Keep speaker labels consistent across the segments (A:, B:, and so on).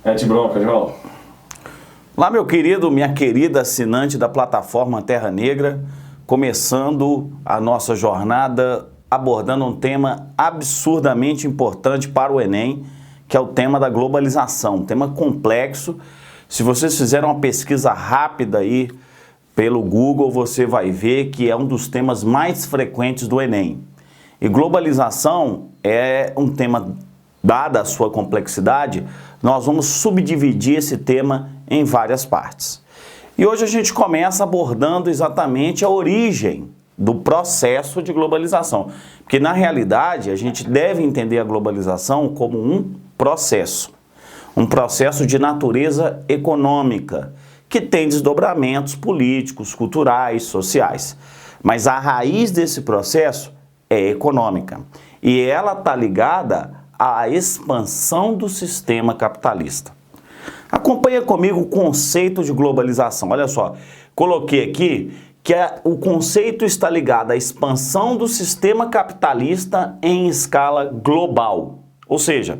A: Mete bronca, João.
B: Olá, meu querido, minha querida assinante da plataforma Terra Negra, começando a nossa jornada abordando um tema absurdamente importante para o Enem, que é o tema da globalização, um tema complexo. Se vocês fizeram uma pesquisa rápida aí pelo Google, você vai ver que é um dos temas mais frequentes do Enem. E globalização é um tema, dada a sua complexidade, nós vamos subdividir esse tema em várias partes. E hoje a gente começa abordando exatamente a origem do processo de globalização. Porque na realidade a gente deve entender a globalização como um processo de natureza econômica, que tem desdobramentos políticos, culturais, sociais. Mas a raiz desse processo é econômica. E ela está ligada à expansão do sistema capitalista. Acompanha comigo o conceito de globalização. Olha só, coloquei aqui que o conceito está ligado à expansão do sistema capitalista em escala global. Ou seja,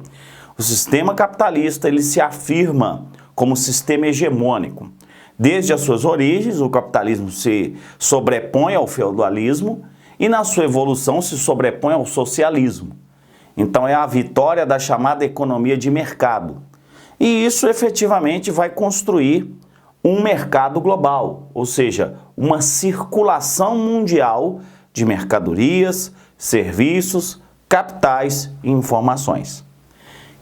B: o sistema capitalista ele se afirma como sistema hegemônico. Desde as suas origens, o capitalismo se sobrepõe ao feudalismo e na sua evolução se sobrepõe ao socialismo. Então é a vitória da chamada economia de mercado. E isso efetivamente vai construir um mercado global, ou seja, uma circulação mundial de mercadorias, serviços, capitais e informações.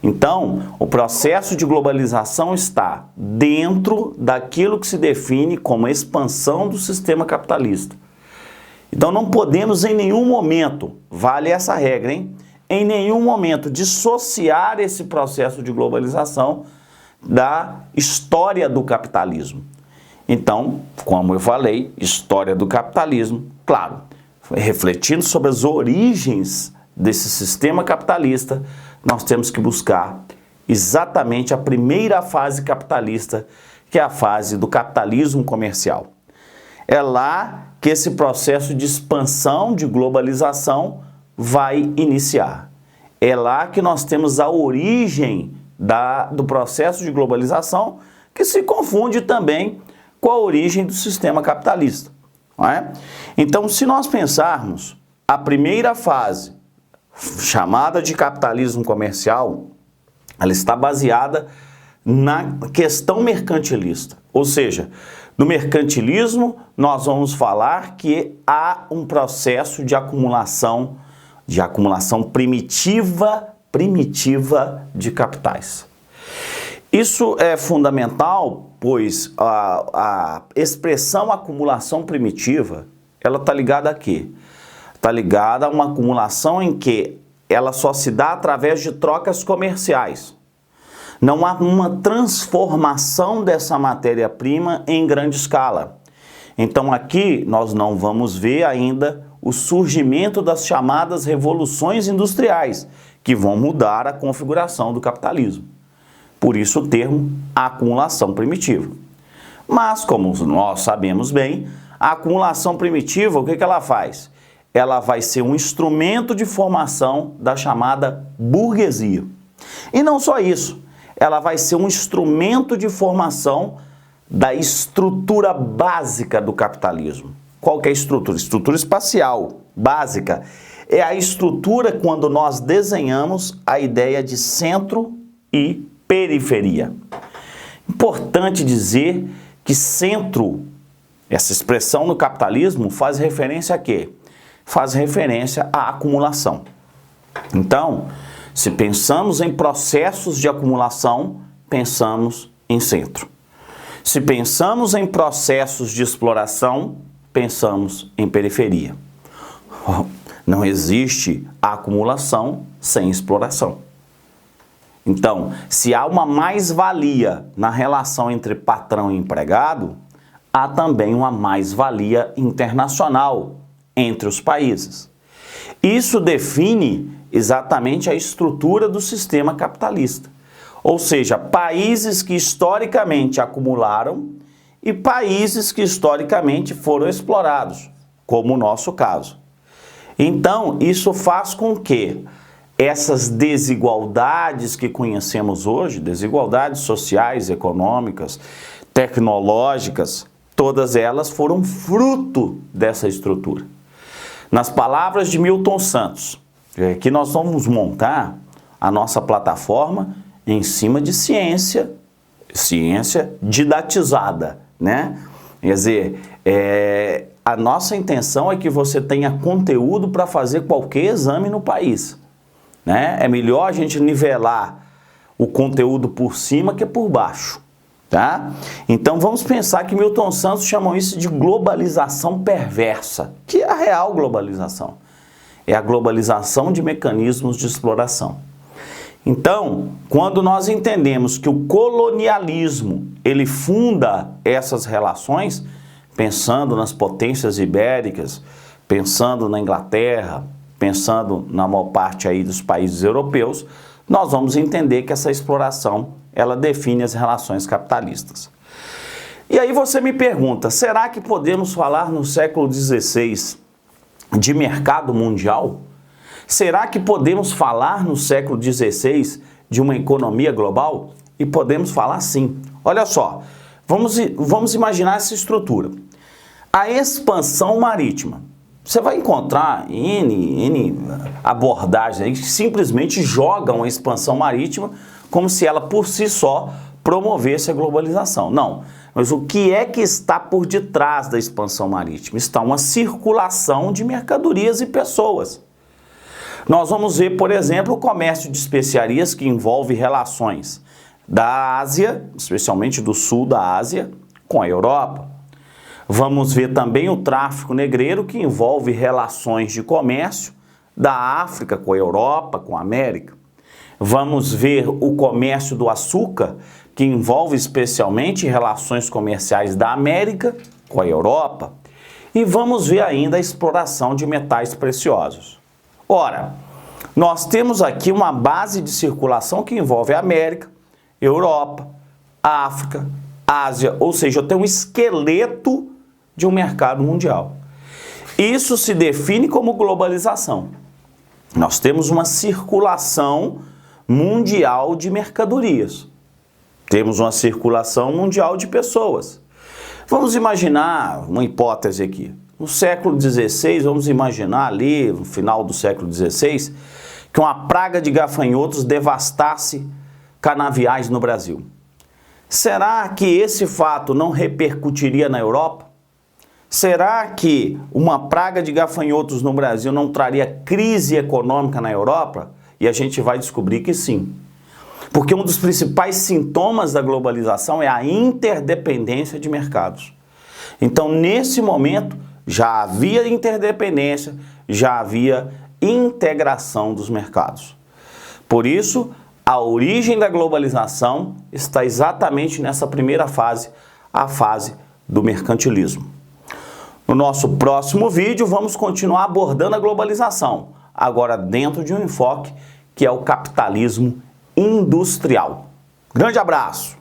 B: Então, o processo de globalização está dentro daquilo que se define como expansão do sistema capitalista. Então não podemos em nenhum momento, vale essa regra, hein? Em nenhum momento dissociar esse processo de globalização da história do capitalismo. Então, como eu falei, história do capitalismo, claro, refletindo sobre as origens desse sistema capitalista, nós temos que buscar exatamente a primeira fase capitalista, que é a fase do capitalismo comercial. É lá que esse processo de expansão, de globalização, vai iniciar. É lá que nós temos a origem do processo de globalização, que se confunde também com a origem do sistema capitalista. Não é? Então, se nós pensarmos a primeira fase, chamada de capitalismo comercial, ela está baseada na questão mercantilista. Ou seja, no mercantilismo, nós vamos falar que há um processo de acumulação primitiva de capitais. Isso é fundamental, pois a expressão acumulação primitiva, ela está ligada a quê? Está ligada a uma acumulação em que ela só se dá através de trocas comerciais. Não há uma transformação dessa matéria-prima em grande escala. Então aqui nós não vamos ver ainda o surgimento das chamadas revoluções industriais, que vão mudar a configuração do capitalismo. Por isso o termo acumulação primitiva. Mas, como nós sabemos bem, a acumulação primitiva, o que ela faz? Ela vai ser um instrumento de formação da chamada burguesia. E não só isso, ela vai ser um instrumento de formação da estrutura básica do capitalismo. Qual que é a estrutura? Estrutura espacial básica. É a estrutura quando nós desenhamos a ideia de centro e periferia. Importante dizer que centro, essa expressão no capitalismo, faz referência a quê? Faz referência à acumulação. Então, se pensamos em processos de acumulação, pensamos em centro. Se pensamos em processos de exploração, pensamos em periferia. Não existe acumulação sem exploração. Então, se há uma mais-valia na relação entre patrão e empregado, há também uma mais-valia internacional entre os países. Isso define exatamente a estrutura do sistema capitalista. Ou seja, países que historicamente acumularam e países que historicamente foram explorados, como o nosso caso. Então, isso faz com que essas desigualdades que conhecemos hoje, desigualdades sociais, econômicas, tecnológicas, todas elas foram fruto dessa estrutura. Nas palavras de Milton Santos, que nós vamos montar a nossa plataforma em cima de ciência didatizada, né? Quer dizer, a nossa intenção é que você tenha conteúdo para fazer qualquer exame no país, né? É melhor a gente nivelar o conteúdo por cima que por baixo, tá? Então vamos pensar que Milton Santos chamam isso de globalização perversa, que é a real globalização. É a globalização de mecanismos de exploração. Então, quando nós entendemos que o colonialismo, ele funda essas relações, pensando nas potências ibéricas, pensando na Inglaterra, pensando na maior parte aí dos países europeus, nós vamos entender que essa exploração, ela define as relações capitalistas. E aí você me pergunta, será que podemos falar no século XVI de mercado mundial? Será que podemos falar no século XVI de uma economia global? E podemos falar sim. Olha só, vamos imaginar essa estrutura. A expansão marítima. Você vai encontrar N abordagens aí que simplesmente jogam a expansão marítima como se ela por si só promovesse a globalização. Não, mas o que é que está por detrás da expansão marítima? Está uma circulação de mercadorias e pessoas. Nós vamos ver, por exemplo, o comércio de especiarias que envolve relações da Ásia, especialmente do sul da Ásia, com a Europa. Vamos ver também o tráfico negreiro, que envolve relações de comércio da África com a Europa, com a América. Vamos ver o comércio do açúcar, que envolve especialmente relações comerciais da América com a Europa. E vamos ver ainda a exploração de metais preciosos. Ora, nós temos aqui uma base de circulação que envolve a América, Europa, África, Ásia, ou seja, eu tenho um esqueleto de um mercado mundial. Isso se define como globalização. Nós temos uma circulação mundial de mercadorias. Temos uma circulação mundial de pessoas. Vamos imaginar uma hipótese aqui. No século XVI, vamos imaginar ali, no final do século XVI, que uma praga de gafanhotos devastasse canaviais no Brasil. Será que esse fato não repercutiria na Europa? Será que uma praga de gafanhotos no Brasil não traria crise econômica na Europa? E a gente vai descobrir que sim. Porque um dos principais sintomas da globalização é a interdependência de mercados. Então, nesse momento, já havia interdependência, já havia integração dos mercados. Por isso, a origem da globalização está exatamente nessa primeira fase, a fase do mercantilismo. No nosso próximo vídeo, vamos continuar abordando a globalização, agora dentro de um enfoque que é o capitalismo industrial. Grande abraço!